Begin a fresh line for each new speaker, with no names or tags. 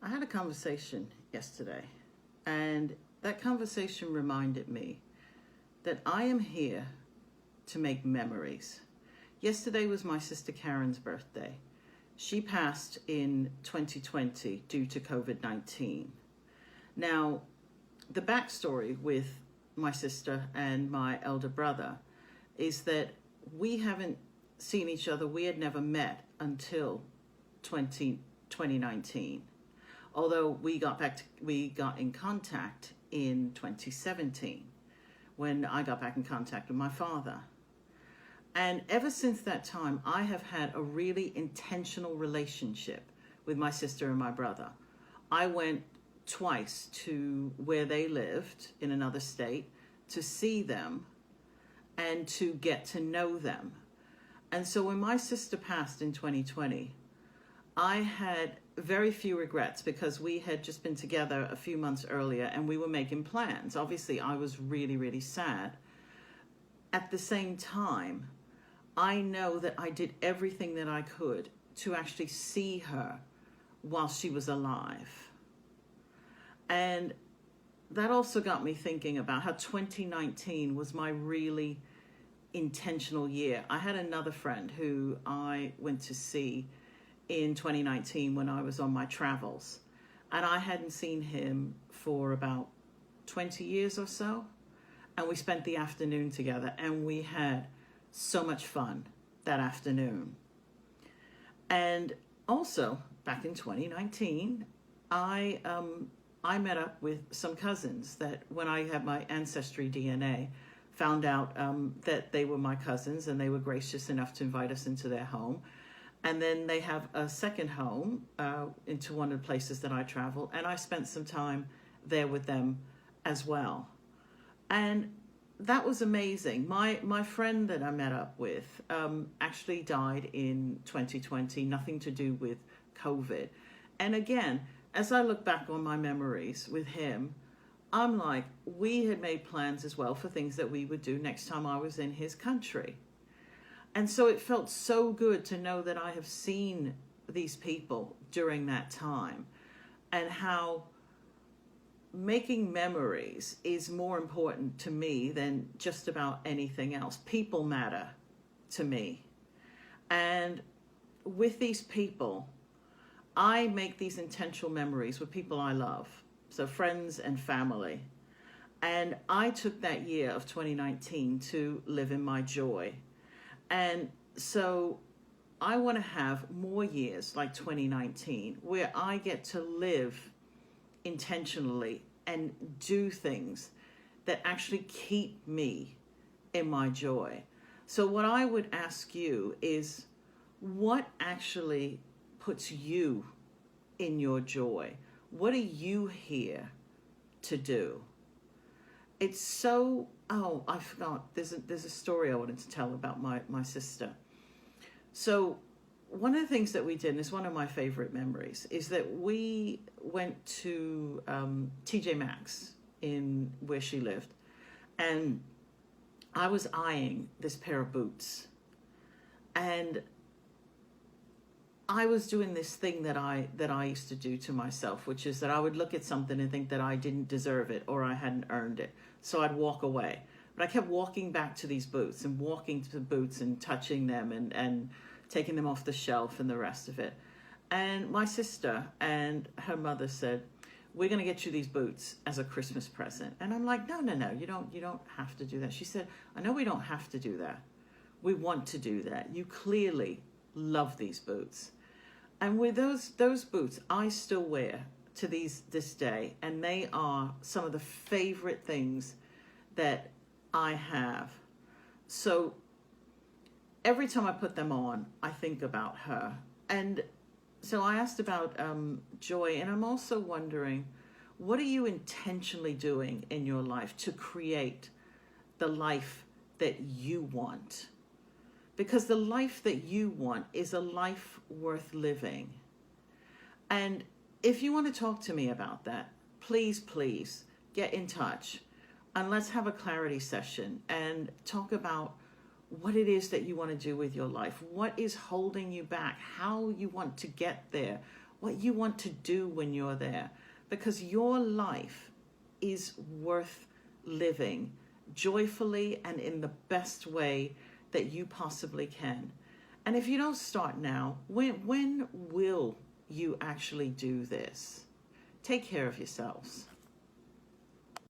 I had a conversation yesterday, and that conversation reminded me that I am here to make memories. Yesterday was my sister Karen's birthday. She passed in 2020 due to COVID-19. Now, the backstory with my sister and my elder brother is that we haven't seen each other. We had never met until 2019. Although we got in contact in 2017 when I got back in contact with my father. And ever since that time, I have had a really intentional relationship with my sister and my brother. I went twice to where they lived in another state to see them and to get to know them. And so when my sister passed in 2020, I had very few regrets because we had just been together a few months earlier and we were making plans. Obviously, I was really, really sad. At the same time, I know that I did everything that I could to actually see her while she was alive. And that also got me thinking about how 2019 was my really intentional year. I had another friend who I went to see in 2019 when I was on my travels, and I hadn't seen him for about 20 years or so, and we spent the afternoon together and we had so much fun that afternoon. And also back in 2019, I met up with some cousins that when I had my ancestry DNA, found out that they were my cousins, and they were gracious enough to invite us into their home. And then they have a second home into one of the places that I travel, and I spent some time there with them as well. And that was amazing. My friend that I met up with actually died in 2020, nothing to do with COVID. And again, as I look back on my memories with him, I'm like, we had made plans as well for things that we would do next time I was in his country. And so it felt so good to know that I have seen these people during that time, and how making memories is more important to me than just about anything else. People matter to me. And with these people, I make these intentional memories with people I love. So friends and family. And I took that year of 2019 to live in my joy. And so I want to have more years like 2019 where I get to live intentionally and do things that actually keep me in my joy. So what I would ask you is, what actually puts you in your joy? What are you here to do? It's so, oh, I forgot. There's a story I wanted to tell about my sister. So one of the things that we did, and it's one of my favorite memories, is that we went to TJ Maxx in where she lived, and I was eyeing this pair of boots, and I was doing this thing that I used to do to myself, which is that I would look at something and think that I didn't deserve it or I hadn't earned it. So I'd walk away. But I kept walking back to these boots and walking to the boots and touching them and taking them off the shelf and the rest of it. And my sister and her mother said, "We're going to get you these boots as a Christmas present." And I'm like, no, you don't have to do that. She said, "I know we don't have to do that. We want to do that. You clearly love these boots." And with those boots, I still wear to this day, and they are some of the favorite things that I have. So every time I put them on, I think about her. And so I asked about joy, and I'm also wondering, what are you intentionally doing in your life to create the life that you want? Because the life that you want is a life worth living. And if you want to talk to me about that, please get in touch and let's have a clarity session and talk about what it is that you want to do with your life. What is holding you back? How you want to get there? what you want to do when you're there, because your life is worth living joyfully and in the best way that you possibly can. And if you don't start now, when will you actually do this? Take care of yourselves.